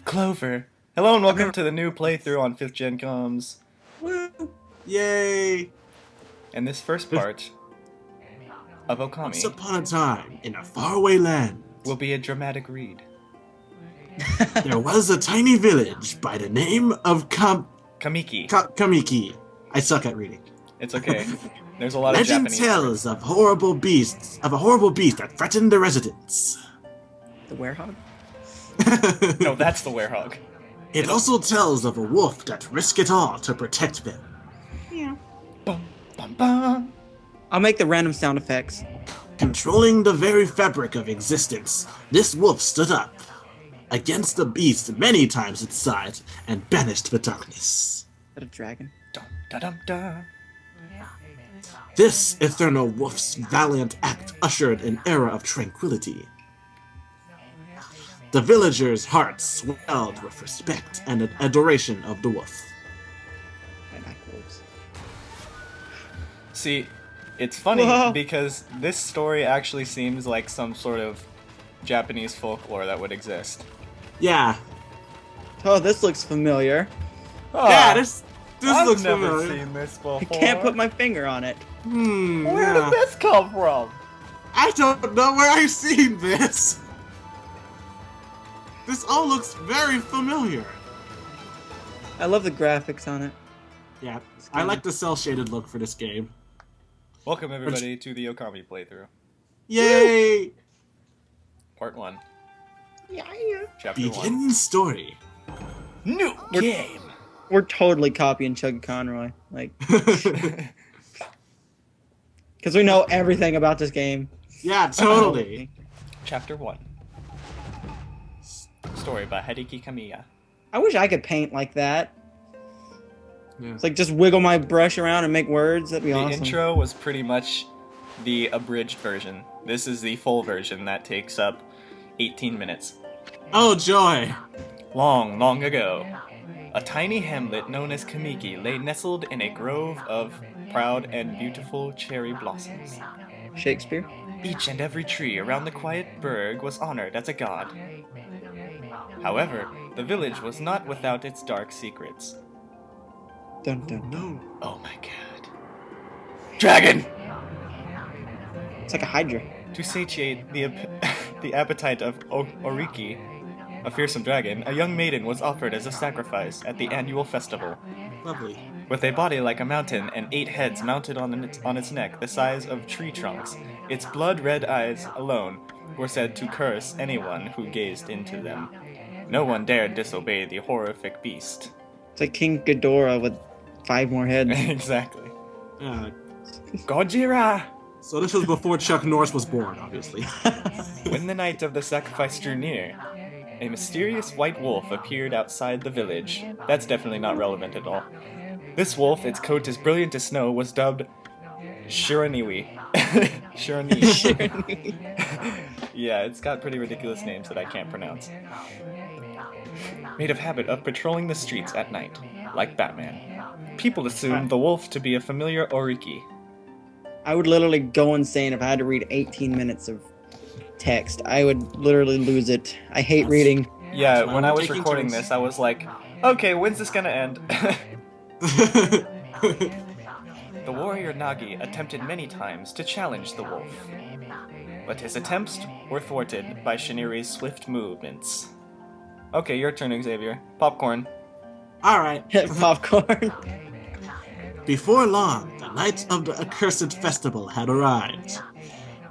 Clover. Hello and welcome to the new playthrough on 5th Gen Comms. Woo! Yay! And this first part of Once Okami upon a time, in a faraway land, will be a dramatic read. there was a tiny village by the name of Kamiki. Kamiki. I suck at reading. It's okay. There's a lot of Legend Japanese tells words. of a horrible beast that threatened the residents. The werehog? No, that's the werehog. It also tells of a wolf that risked it all to protect them. Yeah. Bum, bum, bum. I'll make the random sound effects. Controlling the very fabric of existence, this wolf stood up against the beast many times its size and banished the darkness. Is that a dragon? Dum, da, dum, da. This eternal wolf's valiant act ushered an era of tranquility. The villagers' hearts swelled with respect and adoration of the wolf. I like wolves. See, it's funny Whoa. because this story actually seems like some sort of Japanese folklore that would exist. Yeah. Oh, this looks familiar. Yeah, this I've looks never familiar. seen this before. I can't put my finger on it. Where Yeah. did this come from? I don't know where I've seen this. This all looks very familiar. I love the graphics on it. Yeah, I like the cel-shaded look for this game. Welcome everybody to the Okami playthrough. Yay! Part 1. Yeah. Chapter 1. Begin story. New game! We're totally copying Chugga Conroy. Like, because we know everything about this game. Yeah, totally. Chapter 1. Story by Hideki Kamiya. I wish I could paint like that. Yeah. It's like just wiggle my brush around and make words. That'd be The awesome. intro was pretty much the abridged version. This is the full version that takes up 18 minutes. Oh, joy. Long, long ago, a tiny hamlet known as Kamiki lay nestled in a grove of proud and beautiful cherry blossoms. Shakespeare. Each and every tree around the quiet burg was honored as a god. However, the village was not without its dark secrets. Dun dun. No. Oh my god. Dragon! It's like a Hydra. To satiate the appetite of Oriki, a fearsome dragon, a young maiden was offered as a sacrifice at the annual festival. Lovely. With a body like a mountain and 8 heads mounted on its neck the size of tree trunks, its blood-red eyes alone were said to curse anyone who gazed into them. No one dared disobey the horrific beast. It's like King Ghidorah with 5 more heads. Exactly. Yeah. Gojira! So this was before Chuck Norris was born, obviously. When the night of the sacrifice drew near, a mysterious white wolf appeared outside the village. That's definitely not relevant at all. This wolf, its coat as brilliant as snow, was dubbed Shiraniwi. Shirani. Yeah, it's got pretty ridiculous names that I can't pronounce. Made of habit of patrolling the streets at night, like Batman. People assumed the wolf to be a familiar Oriki. I would literally go insane if I had to read 18 minutes of text. I would literally lose it. I hate reading. Yeah, That's why when we're I was taking recording turns. this, I was like, okay, when's this gonna end? The warrior Nagi attempted many times to challenge the wolf, but his attempts were thwarted by Shiniri's swift movements. Okay, your turn, Xavier. Popcorn. Alright. Popcorn. Before long, the night of the accursed festival had arrived.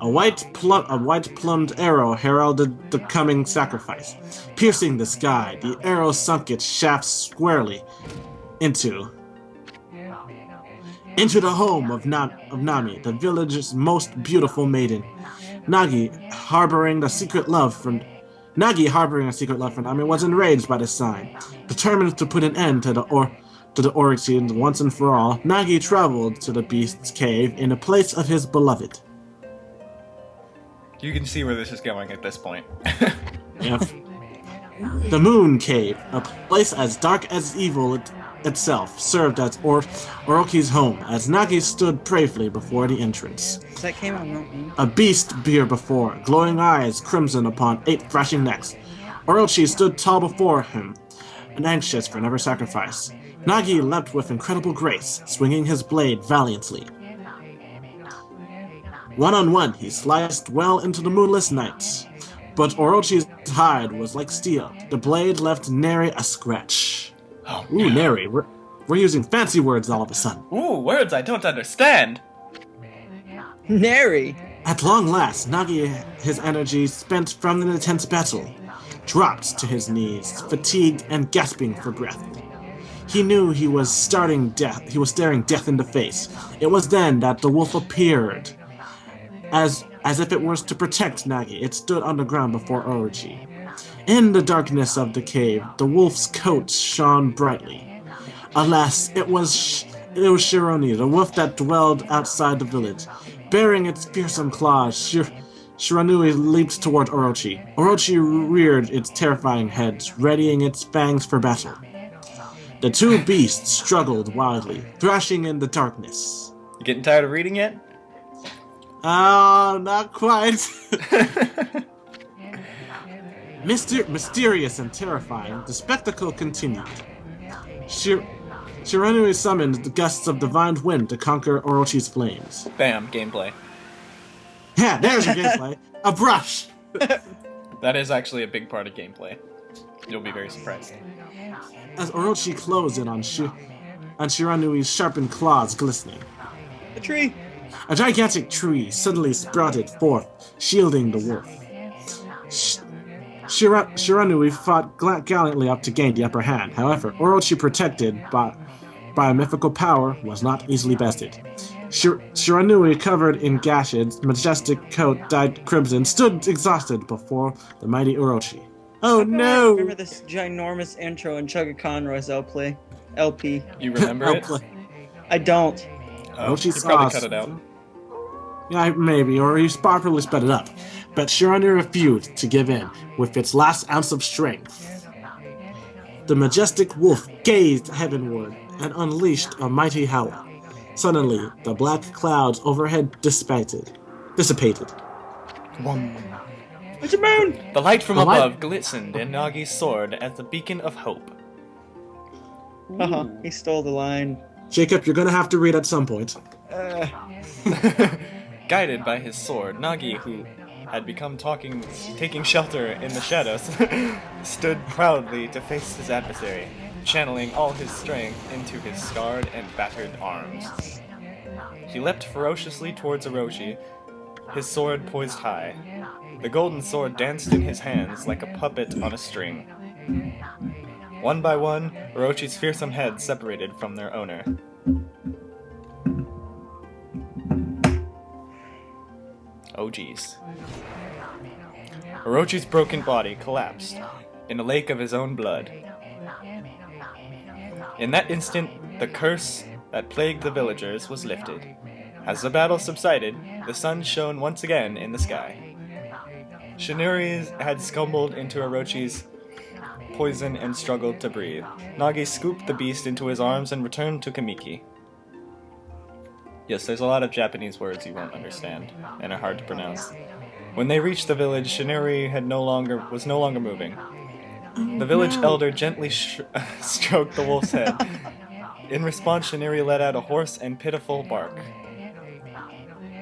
A white plumed arrow heralded the coming sacrifice. Piercing the sky, the arrow sunk its shaft squarely into the home of Nami, the village's most beautiful maiden. Nagi, harboring a secret love for Nami, was enraged by the sign. Determined to put an end to the Oriki once and for all, Nagi traveled to the beast's cave in the place of his beloved. You can see where this is going at this point. Yep. The Moon Cave, a place as dark as evil itself, served as Oroki's home, as Nagi stood bravely before the entrance. That came out. A beast beer before, glowing eyes crimson upon 8 flashing necks. Orochi stood tall before him, and anxious for another sacrifice. Nagi leapt with incredible grace, swinging his blade valiantly. One-on-one, he sliced well into the moonless night. But Orochi's hide was like steel. The blade left nary a scratch. Oh, Ooh, nary. We're using fancy words all of a sudden. Ooh, words I don't understand. Nary. At long last, Nagi, his energy spent from the intense battle, dropped to his knees, fatigued and gasping for breath. He knew he was staring death in the face. It was then that the wolf appeared. As if it was to protect Nagi, it stood on the ground before Orochi. In the darkness of the cave, the wolf's coat shone brightly. Alas, it was Shironi, the wolf that dwelled outside the village. Bearing its fearsome claws, Shiranui leaped toward Orochi. Orochi reared its terrifying head, readying its fangs for battle. The two beasts struggled wildly, thrashing in the darkness. You getting tired of reading yet? Oh, not quite. Mysterious and terrifying, the spectacle continued. Shiranui summoned the gusts of divine wind to conquer Orochi's flames. Bam, gameplay. Yeah, there's your gameplay. A brush! That is actually a big part of gameplay. You'll be very surprised. As Orochi closed in on Shiranui's sharpened claws glistening. A tree. A gigantic tree suddenly sprouted forth, shielding the wolf. Shiranui fought gallantly up to gain the upper hand. However, Orochi, protected by a mythical power, was not easily bested. Shiranui, covered in gashes, majestic coat dyed crimson, stood exhausted before the mighty Orochi. Oh no! I remember this ginormous intro in Chugga-Conroy's LP. You remember it? I don't. Oh, Orochi you saw probably cut it out. Yeah, maybe, or he properly sped it up. But Shiranui refused to give in with its last ounce of strength. The majestic wolf gazed heavenward and unleashed a mighty howl. Suddenly, the black clouds overhead dissipated. It's a moon! The light from The light- above glistened in Nagi's sword as a beacon of hope. He stole the line. Jacob, you're gonna have to read at some point. Guided by his sword, Nagi, who had become taking shelter in the shadows, stood proudly to face his adversary, channeling all his strength into his scarred and battered arms. He leapt ferociously towards Orochi, his sword poised high. The golden sword danced in his hands like a puppet on a string. One by one, Orochi's fearsome heads separated from their owner. Oh geez. Orochi's broken body collapsed in a lake of his own blood. In that instant, the curse that plagued the villagers was lifted. As the battle subsided, the sun shone once again in the sky. Shinuri had stumbled into Orochi's poison and struggled to breathe. Nagi scooped the beast into his arms and returned to Kamiki. Yes, there's a lot of Japanese words you won't understand, and are hard to pronounce. When they reached the village, Shinuri was no longer moving. The village elder gently stroked the wolf's head. In response, Shinuri let out a hoarse and pitiful bark,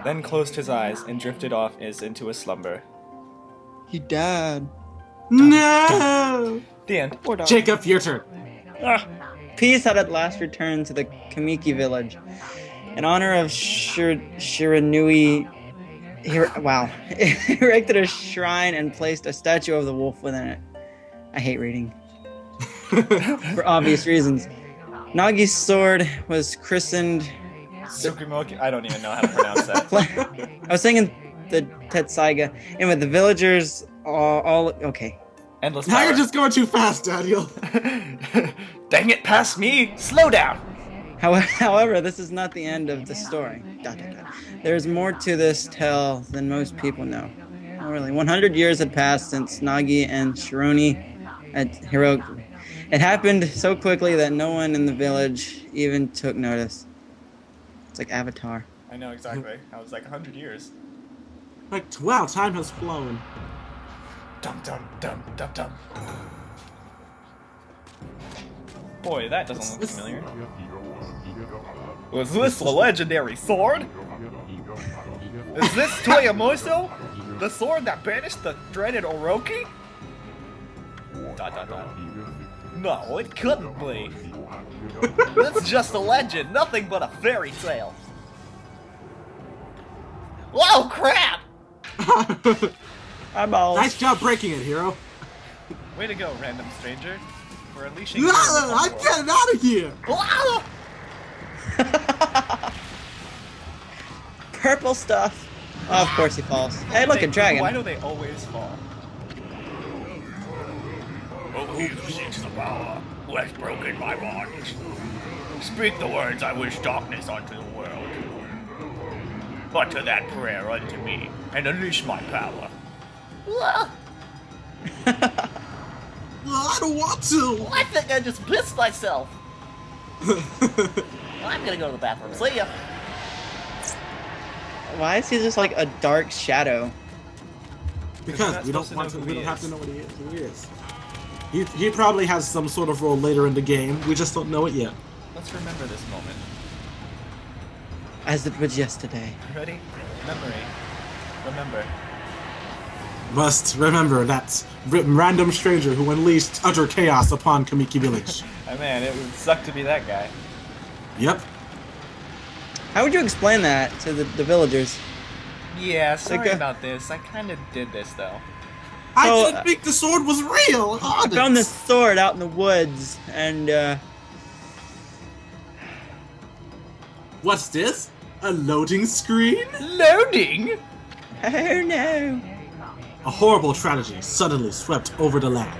then closed his eyes and drifted off into a slumber. He died. No! The end. Poor dog. Jacob, your turn. Peace had at last returned to the Kamiki village. In honor of Shiranui, erected a shrine and placed a statue of the wolf within it. I hate reading. For obvious reasons. Nagi's sword was christened... Tsukumoki. I don't even know how to pronounce that. I was saying in the Tetsaiga, and with the villagers all okay. Endless Now power. you're just going too fast, Daniel. Dang it, past me! Slow down! However, this is not the end of the story. There's more to this tale than most people know. Oh, really, 100 years had passed since Nagi and Shironi had heroic. It happened so quickly that no one in the village even took notice. It's like Avatar. I know exactly. I was like 100 years. Like, wow, time has flown. Dum dum dum dum dum. Boy, that doesn't look familiar. Was this the legendary sword? Is this Toyomuso? The sword that banished the dreaded Orochi? ... No, it couldn't be. It's just a legend, nothing but a fairy tale. Whoa, crap! Eyeballs. Nice job breaking it, hero. Way to go, random stranger. For unleashing... I'm getting out of here! Wow! Purple stuff. Oh, of course he falls. Hey, look, a dragon. Why do they always fall? Oh, he who seeks the power, who has broken my bonds. Speak the words I wish darkness unto the world. Utter that prayer unto me, and unleash my power. Well, I don't want to. I think I just pissed myself. I'm gonna go to the bathroom. See ya. Why is he just like a dark shadow? Because we don't want to. We don't have to know what he is. Who he is. He probably has some sort of role later in the game. We just don't know it yet. Let's remember this moment. As it was yesterday. Ready? Memory. Remember. Must remember that random stranger who unleashed utter chaos upon Kamiki Village. Oh man, it would suck to be that guy. Yep. How would you explain that to the villagers? Yeah, sorry Like, about this. I kind of did this though. I So, didn't think the sword was real. I found this sword out in the woods, and What's this? A loading screen? Loading? oh no! A horrible tragedy suddenly swept over the land.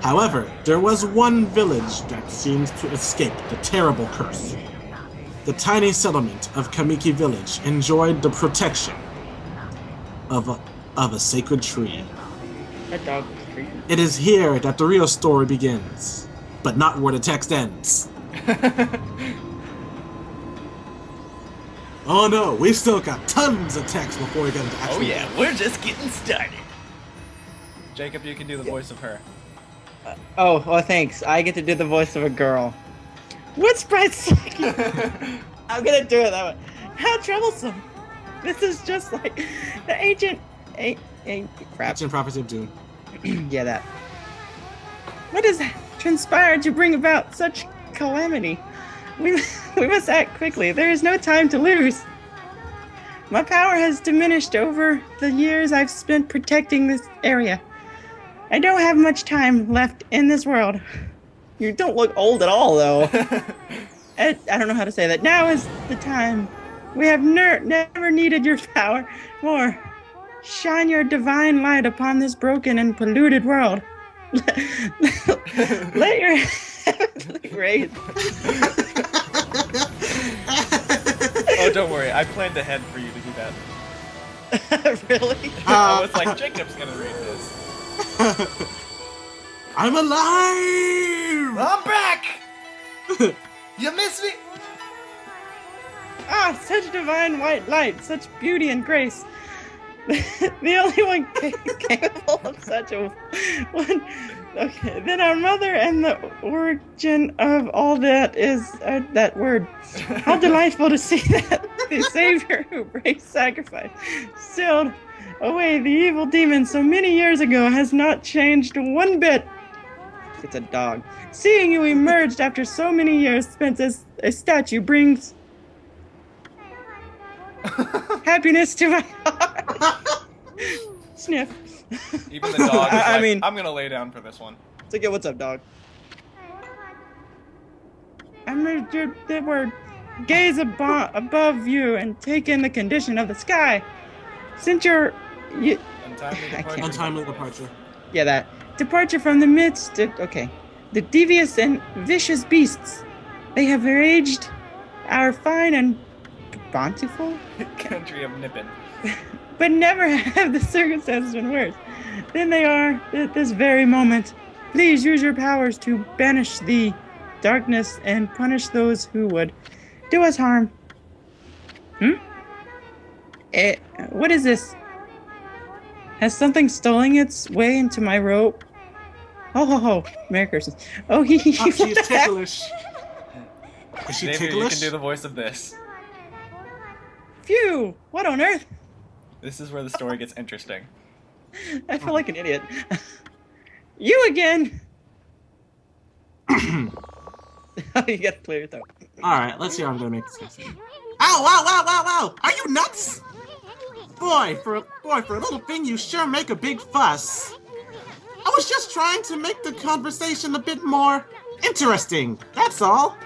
However, there was one village that seemed to escape the terrible curse. The tiny settlement of Kamiki Village enjoyed the protection of a sacred tree. That dog was creepy. It is here that the real story begins, but not where the text ends. Oh no, we've still got tons of text before we get into actual. Oh yeah, we're just getting started. Jacob, you can do the voice of her. Oh, well, thanks. I get to do the voice of a girl. What sprite second? I'm gonna do it that way. How troublesome! This is just like the ancient, crap. Ancient Prophecy of Doom. Yeah, that. What has transpired to bring about such calamity? We must act quickly. There is no time to lose. My power has diminished over the years I've spent protecting this area. I don't have much time left in this world. You don't look old at all, though. I don't know how to say that. Now is the time. We have never needed your power more. Shine your divine light upon this broken and polluted world. Let your heavenly rays. Oh, don't worry. I planned ahead for you to do that. Really? I was like, Jacob's gonna read this. I'm alive! I'm back! You miss me? Ah, such divine white light, such beauty and grace. The only one capable of such a one. Okay, then our mother and the origin of all that is that word. How delightful to see that the Savior who breaks sacrifice, sealed away the evil demon so many years ago, has not changed one bit. It's a dog. Seeing you emerged after so many years spent as a statue brings happiness to my heart. Sniff. Even the dog is I like, mean- I'm gonna lay down for this one. So, yeah, what's up, dog? I made the word gaze above you and take in the condition of the sky. Since your Untimely departure. Untimely departure. yeah, that departure from the midst the devious and vicious beasts, they have raged our fine and bountiful, Country of Nippon. but never have the circumstances been worse than they are at this very moment. Please use your powers to banish the darkness and punish those who would do us harm. What is this? Has something stolen its way into my rope? Oh ho ho! Merry Christmas. Oh he. Oh, What she's the heck? ticklish. Is she Xavier, you ticklish? can do the voice of this. Phew! What on earth? This is where the story gets interesting. I feel like an idiot. You again! You gotta clear your throat. Alright, let's see how I'm gonna make this guy. Ow, ow, ow, ow, ow! Are you nuts? Boy, for a little thing, you sure make a big fuss. I was just trying to make the conversation a bit more interesting, that's all.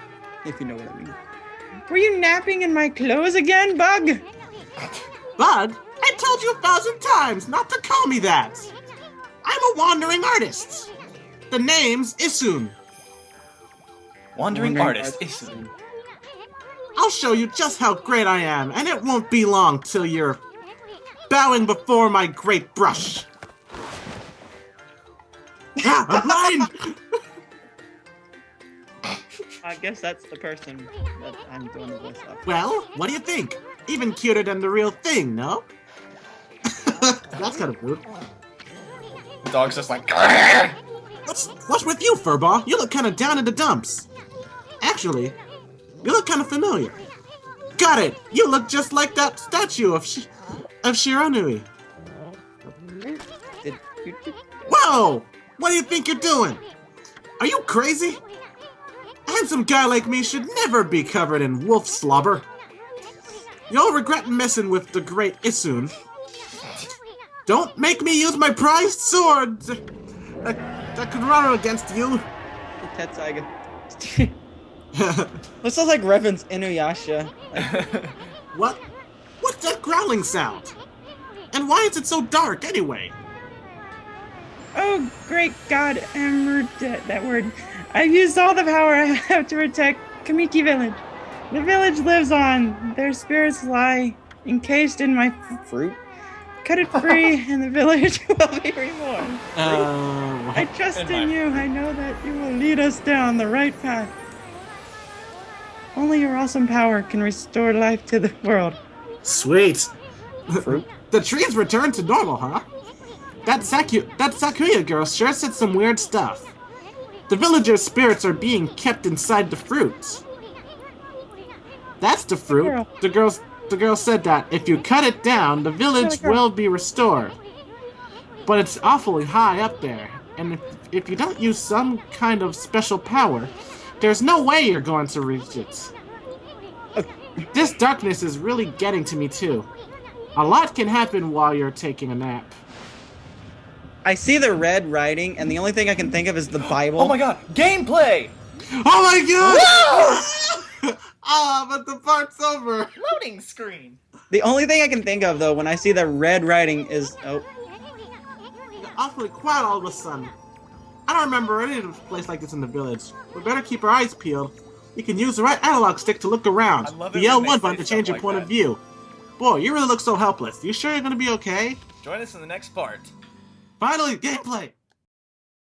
If you know what I mean. Were you napping in my clothes again, Bug? Bud, I told you 1,000 times not to call me that. I'm a wandering artist. The name's Isun. Wandering artist. Isun. I'll show you just how great I am, and it won't be long till you're bowing before my great brush. Ah, I'm blind! I guess that's the person that I'm doing the voice of. Well, what do you think? Even cuter than the real thing, no? That's kind of rude. The dog's just like. What's with you, Furball? You look kind of down in the dumps. Actually, you look kind of familiar. Got it! You look just like that statue of Shiranui. Whoa! What do you think you're doing? Are you crazy? A handsome guy like me should never be covered in wolf slobber. You'll regret messing with the great Isun. Don't make me use my prized sword that could run against you. Tetsaiga. This sounds like Revan's Inuyasha. What? What's that growling sound? And why is it so dark anyway? Oh, great God, Emerald, that word. I've used all the power I have to protect Kamiki village. The village lives on. Their spirits lie encased in my fruit. Cut it free and the village will be reborn. What? I trust in you. I know that you will lead us down the right path. Only your awesome power can restore life to the world. Sweet. Fruit? The trees returned to normal, huh? That Sakuya girl sure said some weird stuff. The villagers' spirits are being kept inside the fruit. That's the fruit. The girl said that if you cut it down, the village will be restored. But it's awfully high up there, and if you don't use some kind of special power, there's no way you're going to reach it. This darkness is really getting to me too. A lot can happen while you're taking a nap. I see the red writing, and the only thing I can think of is the Bible. Oh my god, gameplay! Oh my god! Ah, but the part's over. Loading screen. The only thing I can think of, though, when I see the red writing is... Oh. Awfully quiet all of a sudden. I don't remember any place like this in the village. We better keep our eyes peeled. You can use the right analog stick to look around. The L1 button to change your point of view. Boy, you really look so helpless. You sure you're gonna be okay? Join us in the next part. Finally, gameplay!